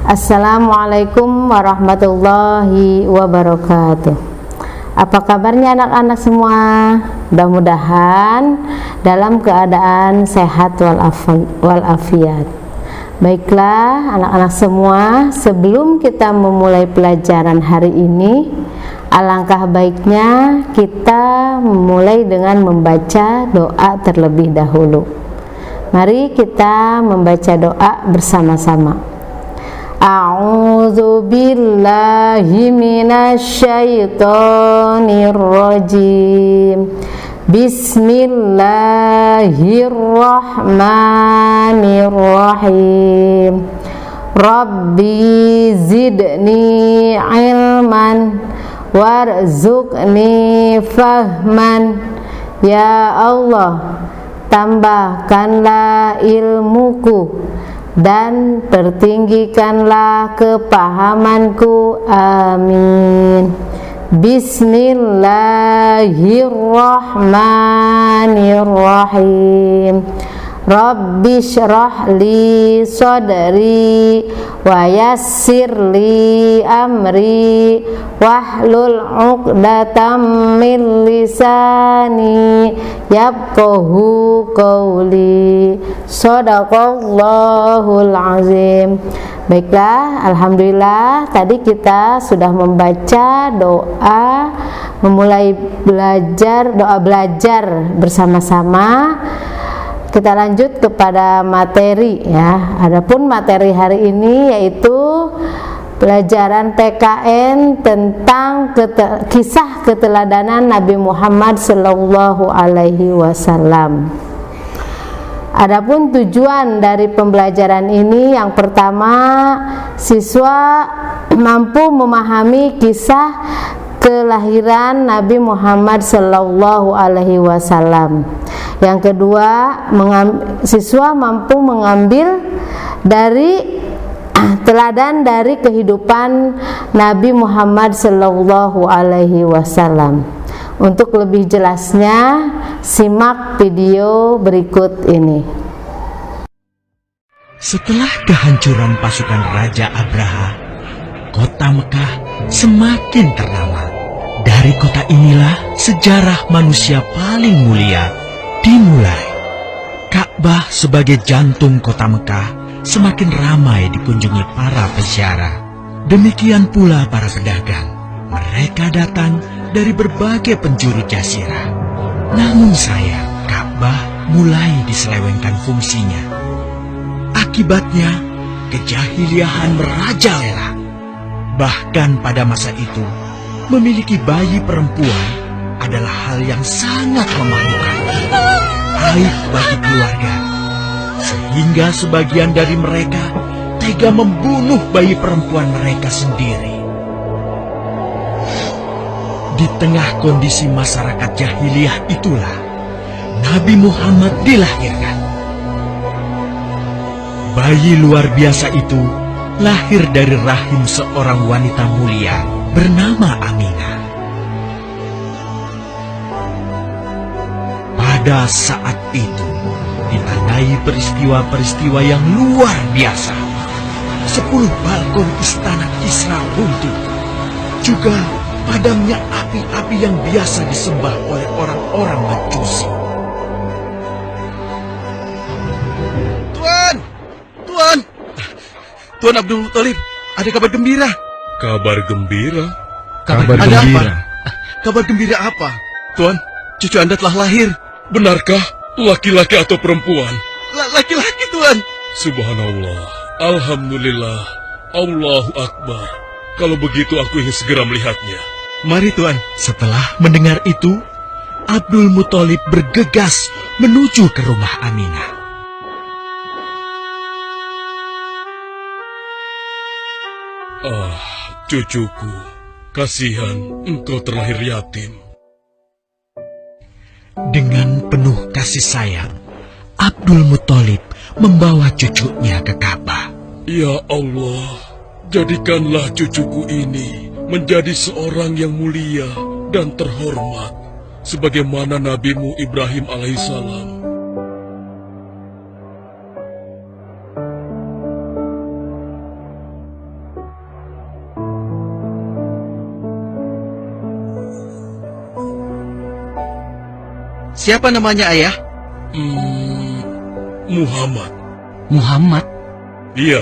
Assalamualaikum warahmatullahi wabarakatuh. Apa kabarnya anak-anak semua? Mudah-mudahan dalam keadaan sehat walafiat. Baiklah anak-anak semua, sebelum kita memulai pelajaran hari ini, alangkah baiknya kita memulai dengan membaca doa terlebih dahulu. Mari kita membaca doa bersama-sama. A'udzu billahi minasyaitonir rajim. Bismillahirrahmanirrahim. Rabbi zidni ilman warzuqni fahman. Ya Allah, tambahkanlah ilmuku dan tertinggikanlah kepahamanku. Amin. Bismillahirrahmanirrahim. Rabbi syrah li sadri wa yassir li amri wahlul 'uqdatam min lisani yafqahu qawli. Shadaqallahul azim. Baiklah, alhamdulillah tadi kita sudah membaca doa memulai doa belajar bersama-sama. Kita lanjut kepada materi ya. Adapun materi hari ini yaitu pelajaran PKN tentang kisah keteladanan Nabi Muhammad sallallahu alaihi wasallam. Adapun tujuan dari pembelajaran ini, yang pertama, siswa mampu memahami kisah kelahiran Nabi Muhammad sallallahu alaihi wasallam. Yang kedua, siswa mampu mengambil dari teladan dari kehidupan Nabi Muhammad sallallahu alaihi wasallam. Untuk lebih jelasnya, simak video berikut ini. Setelah kehancuran pasukan Raja Abraha, kota Mekah semakin ternama. Dari kota inilah sejarah manusia paling mulia dimulai. Ka'bah sebagai jantung kota Mekah semakin ramai dikunjungi para peziarah. Demikian pula para pedagang. Mereka datang dari berbagai penjuru jazirah. Namun sayang, Ka'bah mulai diselewengkan fungsinya. Akibatnya, kejahiliahan merajalela. Bahkan pada masa itu, memiliki bayi perempuan adalah hal yang sangat memalukan, aib bagi keluarga, sehingga sebagian dari mereka tega membunuh bayi perempuan mereka sendiri. Di tengah kondisi masyarakat jahiliyah itulah Nabi Muhammad dilahirkan. Bayi luar biasa itu lahir dari rahim seorang wanita mulia bernama Aminah. Pada saat itu ditandai peristiwa-peristiwa yang luar biasa. 10 balkon istana Kisra runtuh. Juga padamnya api-api yang biasa disembah oleh orang-orang Majusi. Tuan Abdul Muthalib, ada kabar gembira. Kabar gembira? Kabar gembira? Kabar gembira apa? Tuan, cucu Anda telah lahir. Benarkah? Laki-laki atau perempuan? Laki-laki, Tuan. Subhanallah, alhamdulillah, Allahu Akbar. Kalau begitu aku ingin segera melihatnya. Mari, Tuan. Setelah mendengar itu, Abdul Muthalib bergegas menuju ke rumah Aminah. Ah, cucuku, kasihan engkau terlahir yatim. Dengan penuh kasih sayang, Abdul Muthalib membawa cucunya ke Ka'bah. Ya Allah, jadikanlah cucuku ini menjadi seorang yang mulia dan terhormat, sebagaimana Nabimu Ibrahim alaihissalam. Siapa namanya, Ayah? Muhammad. Muhammad? Iya,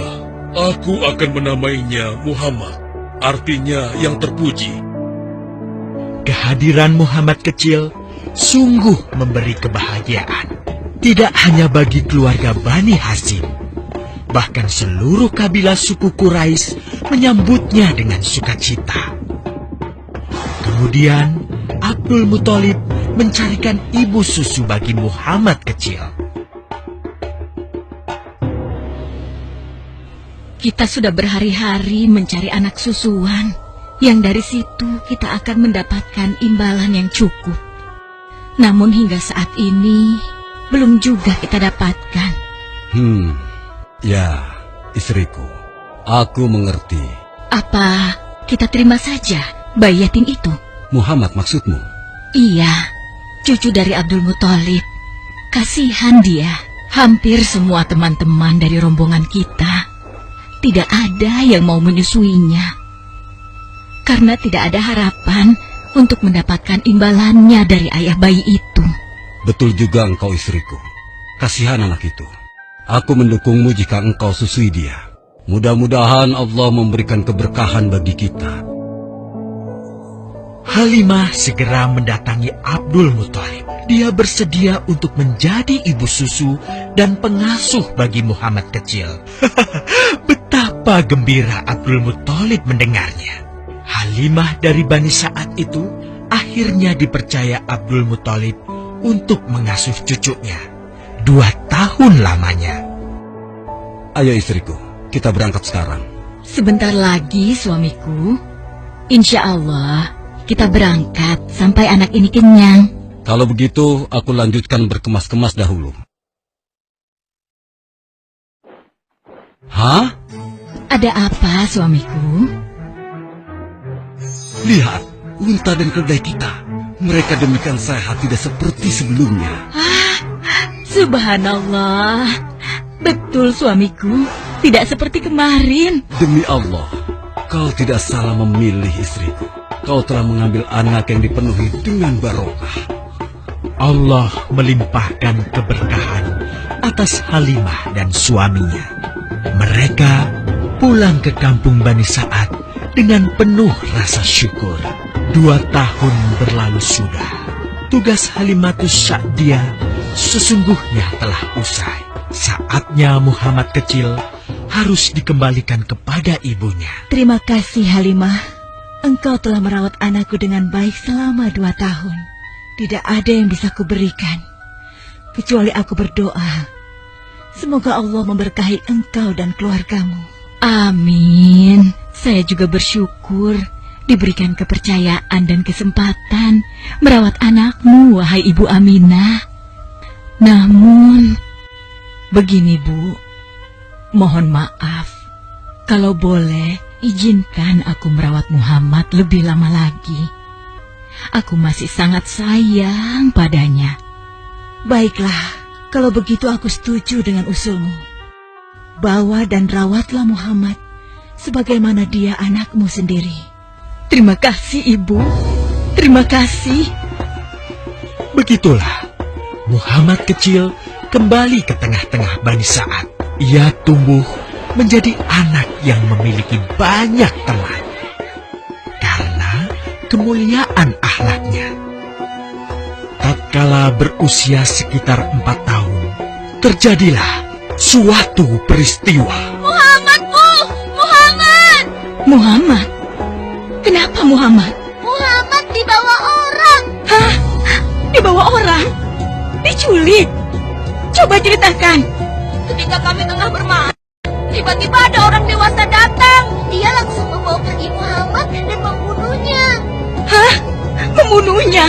aku akan menamainya Muhammad. Artinya yang terpuji. Kehadiran Muhammad kecil sungguh memberi kebahagiaan. Tidak hanya bagi keluarga Bani Hashim, bahkan seluruh kabilah suku Quraisy menyambutnya dengan sukacita. Kemudian Abdul Muthalib mencarikan ibu susu bagi Muhammad kecil. Kita sudah berhari-hari mencari anak susuan, yang dari situ kita akan mendapatkan imbalan yang cukup. Namun hingga saat ini, belum juga kita dapatkan. Ya, istriku, aku mengerti. Apa kita terima saja bayi yatim itu? Muhammad maksudmu? Iya, cucu dari Abdul Muthalib. Kasihan dia. Hampir semua teman-teman dari rombongan kita tidak ada yang mau menyusuinya. Karena tidak ada harapan untuk mendapatkan imbalannya dari ayah bayi itu. Betul juga engkau, istriku. Kasihan anak itu. Aku mendukungmu jika engkau susui dia. Mudah-mudahan Allah memberikan keberkahan bagi kita. Halimah segera mendatangi Abdul Muthalib. Dia bersedia untuk menjadi ibu susu dan pengasuh bagi Muhammad kecil. Betapa gembira Abdul Muthalib mendengarnya. Halimah dari Bani Sa'ad itu akhirnya dipercaya Abdul Muthalib untuk mengasuh cucunya 2 tahun lamanya. Ayo istriku, kita berangkat sekarang. Sebentar lagi suamiku, insya Allah kita berangkat sampai anak ini kenyang. Kalau begitu, aku lanjutkan berkemas-kemas dahulu. Hah? Ada apa suamiku? Lihat, unta dan keledai kita. Mereka demikian sehat, tidak seperti sebelumnya. Subhanallah. Betul suamiku, tidak seperti kemarin. Demi Allah, kau tidak salah memilih istriku. Kau telah mengambil anak yang dipenuhi dengan barokah. Allah melimpahkan keberkahan atas Halimah dan suaminya. Mereka pulang ke kampung Bani Sa'ad dengan penuh rasa syukur. 2 tahun berlalu sudah. Tugas Halimatus Sa'diyah sesungguhnya telah usai. Saatnya Muhammad kecil harus dikembalikan kepada ibunya. Terima kasih Halimah. Engkau telah merawat anakku dengan baik selama 2 tahun. Tidak ada yang bisa kuberikan, kecuali aku berdoa. Semoga Allah memberkahi engkau dan keluargamu. Amin. Saya juga bersyukur diberikan kepercayaan dan kesempatan merawat anakmu, wahai Ibu Aminah. Namun, begini Bu, mohon maaf. Kalau boleh, izinkan aku merawat Muhammad lebih lama lagi. Aku masih sangat sayang padanya. Baiklah, kalau begitu aku setuju dengan usulmu. Bawa dan rawatlah Muhammad sebagaimana dia anakmu sendiri. Terima kasih Ibu. Terima kasih. Begitulah, Muhammad kecil kembali ke tengah-tengah Bani Sa'ad. Ia tumbuh menjadi anak yang memiliki banyak teman karena kemuliaan akhlaknya. Tatkala berusia sekitar 4 tahun, terjadilah suatu peristiwa. Muhammad, Bu! Muhammad! Muhammad? Kenapa Muhammad? Muhammad dibawa orang. Hah? Dibawa orang? Diculik? Coba ceritakan. Ketika kami tengah bermain, tiba-tiba ada orang dewasa datang. Dia langsung membawa pergi Muhammad dan membunuhnya. Hah? Membunuhnya?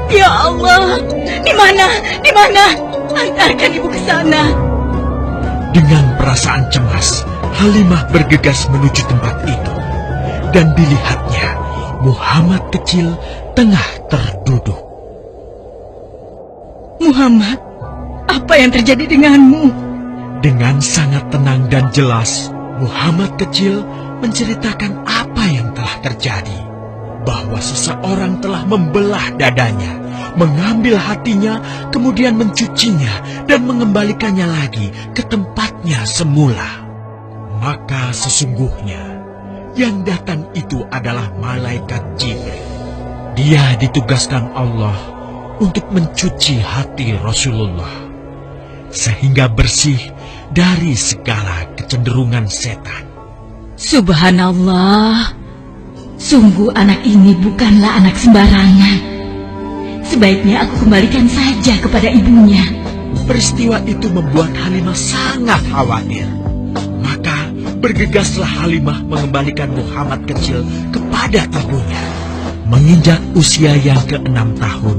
Ya Allah, di mana? Di mana? Antarkan ibu ke sana. Dengan perasaan cemas, Halimah bergegas menuju tempat itu. Dan dilihatnya, Muhammad kecil tengah terduduk. Muhammad, apa yang terjadi denganmu? Dengan sangat tenang dan jelas, Muhammad kecil menceritakan apa yang telah terjadi. bahwa seseorang telah membelah dadanya, mengambil hatinya, kemudian mencucinya dan mengembalikannya lagi ke tempatnya semula. Maka sesungguhnya yang datang itu adalah malaikat Jibril. Dia ditugaskan Allah untuk mencuci hati Rasulullah sehingga bersih dari segala kecenderungan setan. Subhanallah, sungguh anak ini bukanlah anak sembarangan. Sebaiknya aku kembalikan saja kepada ibunya. Peristiwa itu membuat Halimah sangat khawatir. Maka bergegaslah Halimah mengembalikan Muhammad kecil kepada ibunya. Menginjak usia yang ke-6 tahun,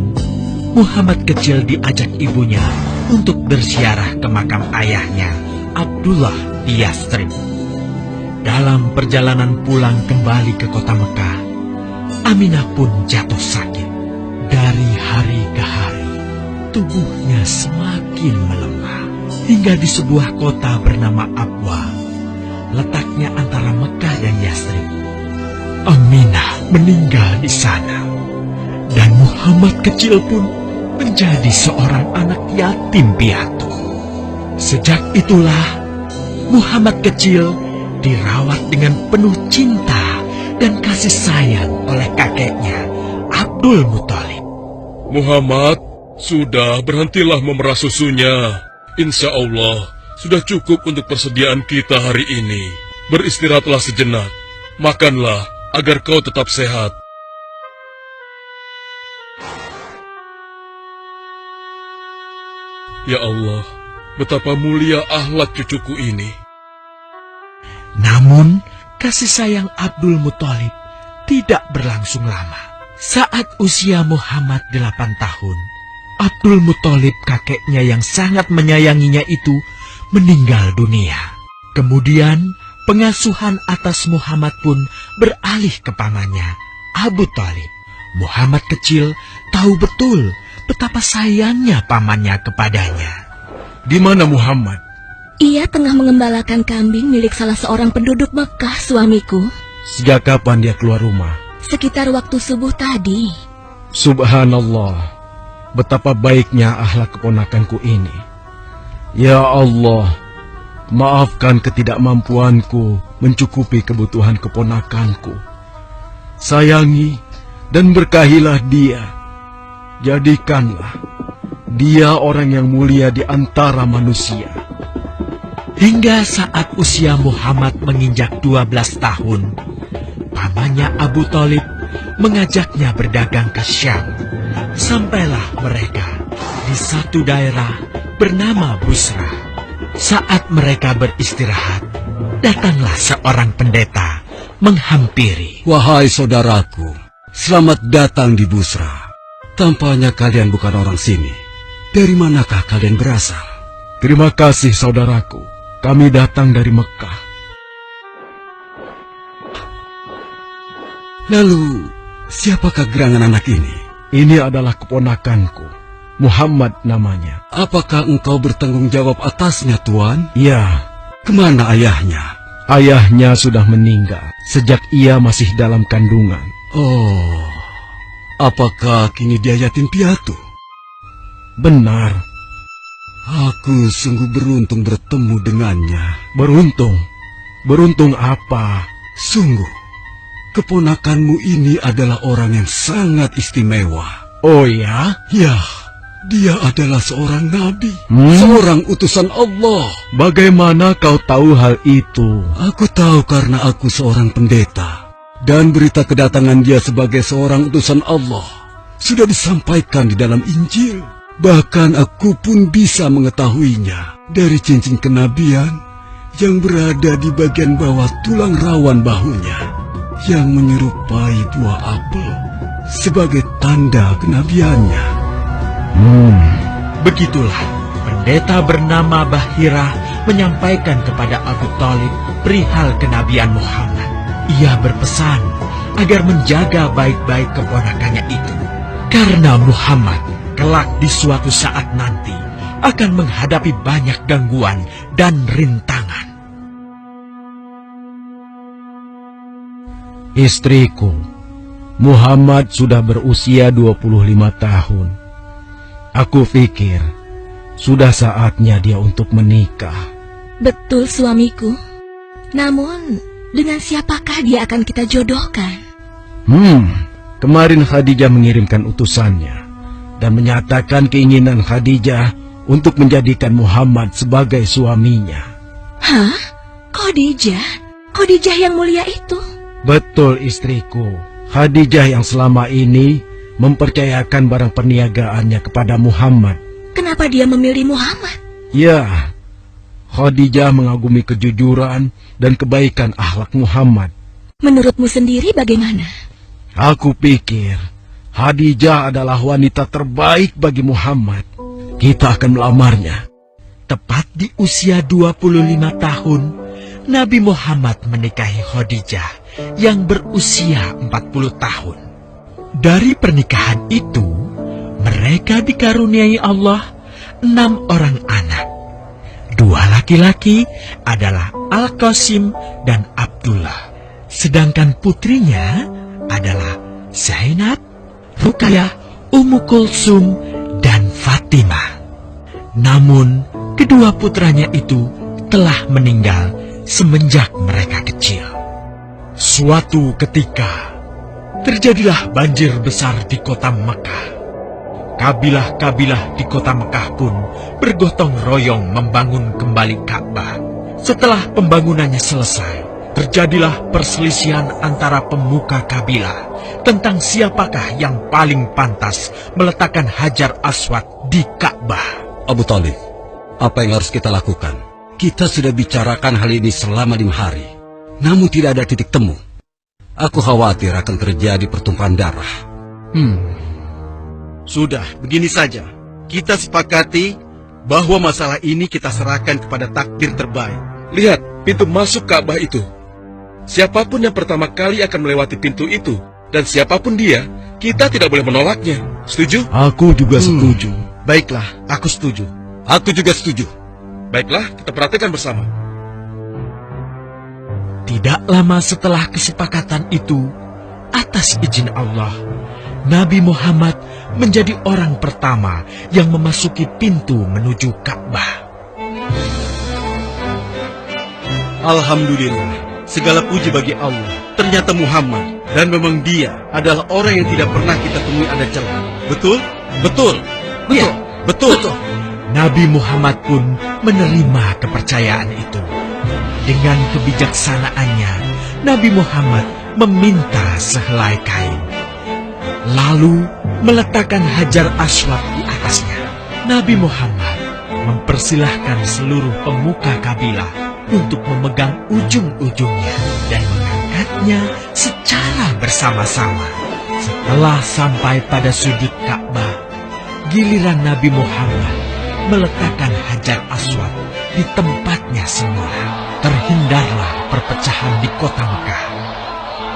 Muhammad kecil diajak ibunya untuk berziarah ke makam ayahnya, Abdullah di Yathrib. Dalam perjalanan pulang kembali ke kota Mekah, Aminah pun jatuh sakit. Dari hari ke hari, tubuhnya semakin melemah, hingga di sebuah kota bernama Abwa, letaknya antara Mekah dan Yathrib. Aminah meninggal di sana, dan Muhammad kecil pun menjadi seorang anak yatim piatu. Sejak itulah Muhammad kecil dirawat dengan penuh cinta dan kasih sayang oleh kakeknya, Abdul Muthalib. Muhammad, sudah berhentilah memerah susunya. Insya Allah, sudah cukup untuk persediaan kita hari ini. Beristirahatlah sejenak. Makanlah agar kau tetap sehat. Ya Allah, betapa mulia akhlak cucuku ini. Namun, kasih sayang Abdul Muthalib tidak berlangsung lama. Saat usia Muhammad 8 tahun, Abdul Muthalib kakeknya yang sangat menyayanginya itu meninggal dunia. Kemudian, pengasuhan atas Muhammad pun beralih ke pamannya, Abu Thalib. Muhammad kecil tahu betul betapa sayangnya pamannya kepadanya. Di mana Muhammad? Ia tengah mengembalakan kambing milik salah seorang penduduk Mekah, suamiku. Sejak kapan dia keluar rumah? Sekitar waktu subuh tadi. Subhanallah, betapa baiknya akhlak keponakanku ini. Ya Allah, maafkan ketidakmampuanku mencukupi kebutuhan keponakanku. Sayangi dan berkahilah dia. Jadikanlah dia orang yang mulia di antara manusia. Hingga saat usia Muhammad menginjak 12 tahun, pamannya Abu Thalib mengajaknya berdagang ke Syam. Sampailah mereka di satu daerah bernama Busra. Saat mereka beristirahat, datanglah seorang pendeta menghampiri. Wahai saudaraku, selamat datang di Busra. Tampaknya kalian bukan orang sini. Dari manakah kalian berasal? Terima kasih saudaraku, kami datang dari Mekah. Lalu, siapakah gerangan anak ini? Ini adalah keponakanku, Muhammad namanya. Apakah engkau bertanggung jawab atasnya, Tuan? Ya, Kemana ayahnya? ayahnya sudah meninggal sejak ia masih dalam kandungan. Oh, apakah kini dia yatim piatu? Benar, Aku sungguh beruntung bertemu dengannya. beruntung. Beruntung apa? Sungguh, keponakanmu ini adalah orang yang sangat istimewa. Oh ya? Ya, dia adalah seorang nabi, Hmm? seorang utusan Allah. Bagaimana kau tahu hal itu? Aku tahu karena aku seorang pendeta, dan berita kedatangan dia sebagai seorang utusan Allah sudah disampaikan di dalam Injil. Bahkan aku pun bisa mengetahuinya dari cincin kenabian yang berada di bagian bawah tulang rawan bahunya, yang menyerupai buah apel sebagai tanda kenabiannya. Begitulah pendeta bernama Bahira menyampaikan kepada Abu Thalib perihal kenabian Muhammad. Ia berpesan agar menjaga baik-baik keponakannya itu, karena Muhammad kelak di suatu saat nanti akan menghadapi banyak gangguan dan rintangan. Istriku, Muhammad sudah berusia 25 tahun. Aku pikir sudah saatnya dia untuk menikah. Betul suamiku. Namun, dengan siapakah dia akan kita jodohkan? Kemarin Khadijah mengirimkan utusannya dan menyatakan keinginan Khadijah untuk menjadikan Muhammad sebagai suaminya. Hah? Khadijah? Khadijah yang mulia itu? Betul istriku. Khadijah yang selama ini mempercayakan barang perniagaannya kepada Muhammad. Kenapa dia memilih Muhammad? Ya, Khadijah mengagumi kejujuran dan kebaikan akhlak Muhammad. Menurutmu sendiri bagaimana? Aku pikir Khadijah adalah wanita terbaik bagi Muhammad. Kita akan melamarnya. Tepat di usia 25 tahun, Nabi Muhammad menikahi Khadijah yang berusia 40 tahun. Dari pernikahan itu, mereka dikaruniai Allah 6 orang anak. 2 laki-laki adalah Al-Qasim dan Abdullah. Sedangkan putrinya adalah Zainab, Ruqayyah, Ummu Kulsum, dan Fatimah. Namun, kedua putranya itu telah meninggal semenjak mereka kecil. Suatu ketika, terjadilah banjir besar di kota Mekah. Kabilah-kabilah di kota Mekah pun bergotong royong membangun kembali Ka'bah. Setelah pembangunannya selesai, terjadilah perselisihan antara pemuka kabilah tentang siapakah yang paling pantas meletakkan Hajar Aswad di Ka'bah. Abu Thalib, apa yang harus kita lakukan? Kita sudah bicarakan hal ini selama 5 hari, namun tidak ada titik temu. Aku khawatir akan terjadi pertumpahan darah. Sudah, begini saja. Kita sepakati bahwa masalah ini kita serahkan kepada takdir terbaik. Lihat, pintu masuk Ka'bah itu. Siapapun yang pertama kali akan melewati pintu itu, dan siapapun dia, kita tidak boleh menolaknya. Setuju? Aku juga setuju. Baiklah, aku setuju. Aku juga setuju. Baiklah, kita perhatikan bersama. Tidak lama setelah kesepakatan itu, atas izin Allah, Nabi Muhammad menjadi orang pertama yang memasuki pintu menuju Ka'bah. Alhamdulillah, segala puji bagi Allah. Ternyata Muhammad, dan memang dia adalah orang yang tidak pernah kita temui ada celah. Betul? Betul. Ya, betul. Nabi Muhammad pun menerima kepercayaan itu. Dengan kebijaksanaannya, Nabi Muhammad meminta sehelai kain, lalu meletakkan Hajar Aswad di atasnya. Nabi Muhammad mempersilahkan seluruh pemuka kabilah untuk memegang ujung-ujungnya dan mengangkatnya secara bersama-sama. Setelah sampai pada sudut Ka'bah, giliran Nabi Muhammad meletakkan Hajar Aswad di tempatnya semula. Terhindarlah perpecahan di kota Mekah.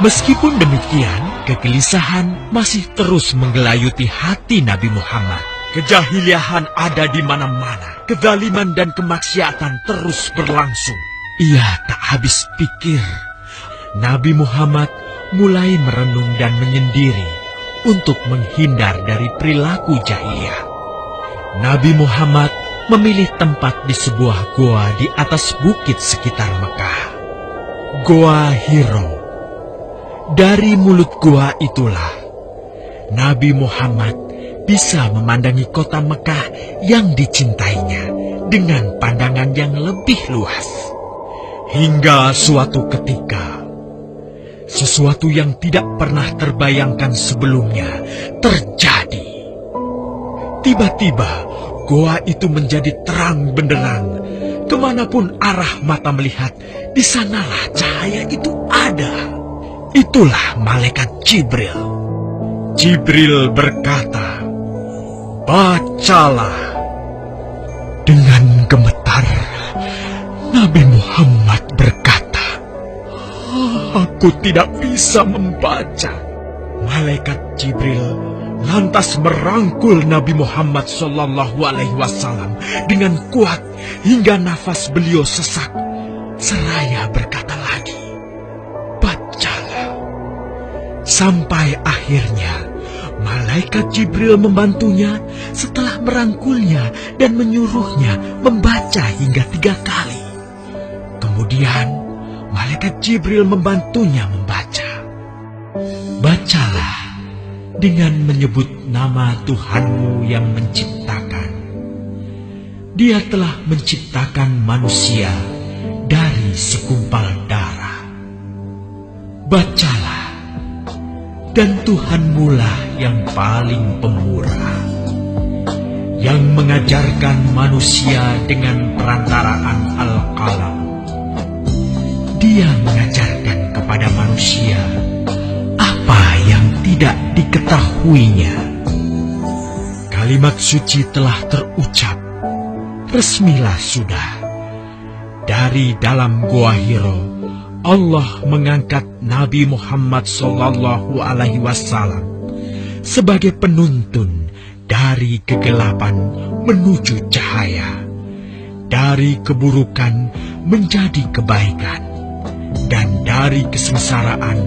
Meskipun demikian, kegelisahan masih terus menggelayuti hati Nabi Muhammad. Kejahiliahan ada di mana-mana. Kezaliman dan kemaksiatan terus berlangsung. Ia tak habis pikir. Nabi Muhammad mulai merenung dan menyendiri untuk menghindar dari perilaku jahiliyah. Nabi Muhammad memilih tempat di sebuah goa di atas bukit sekitar Mekah. Goa Hiro. Dari mulut goa itulah Nabi Muhammad bisa memandangi kota Mekah yang dicintainya dengan pandangan yang lebih luas. Hingga suatu ketika, sesuatu yang tidak pernah terbayangkan sebelumnya terjadi. Tiba-tiba, goa itu menjadi terang benderang. Kemanapun arah mata melihat, di sanalah cahaya itu ada. Itulah malaikat Jibril. Jibril berkata, "Bacalah." Dengan gemetar, Nabi Muhammad berkata, "Aku tidak bisa membaca." Malaikat Jibril lantas merangkul Nabi Muhammad SAW dengan kuat hingga nafas beliau sesak. Seraya berkata lagi, "Bacalah." Sampai akhirnya malaikat Jibril membantunya setelah merangkulnya dan menyuruhnya membaca hingga 3 kali. Kemudian malaikat Jibril membantunya membaca. Bacalah dengan menyebut nama Tuhanmu yang menciptakan. Dia telah menciptakan manusia dari segumpal darah. Bacalah, dan Tuhanmulah yang paling pemurah, yang mengajarkan manusia dengan perantaraan Al-Qalam. Dia mengajarkan kepada manusia apa yang tidak diketahuinya. Kalimat suci telah terucap, resmilah sudah. Dari dalam Gua Hiro, Allah mengangkat Nabi Muhammad SAW sebagai penuntun dari kegelapan menuju cahaya, dari keburukan menjadi kebaikan, dan dari kesengsaraan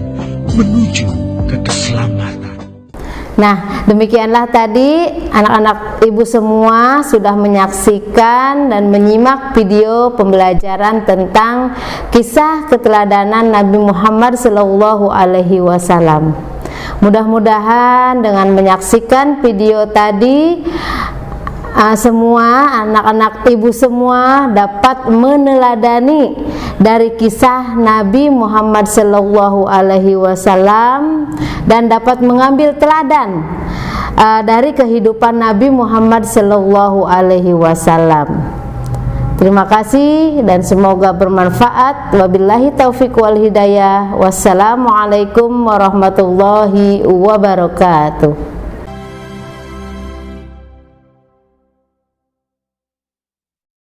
menuju ke keselamatan. Nah, demikianlah tadi anak-anak ibu semua sudah menyaksikan dan menyimak video pembelajaran tentang kisah keteladanan Nabi Muhammad SAW. Mudah-mudahan dengan menyaksikan video tadi, semua anak-anak ibu semua dapat meneladani dari kisah Nabi Muhammad SAW dan dapat mengambil teladan dari kehidupan Nabi Muhammad SAW. Terima kasih dan semoga bermanfaat. Wabillahi taufiq wal hidayah. Wassalamualaikum warahmatullahi wabarakatuh.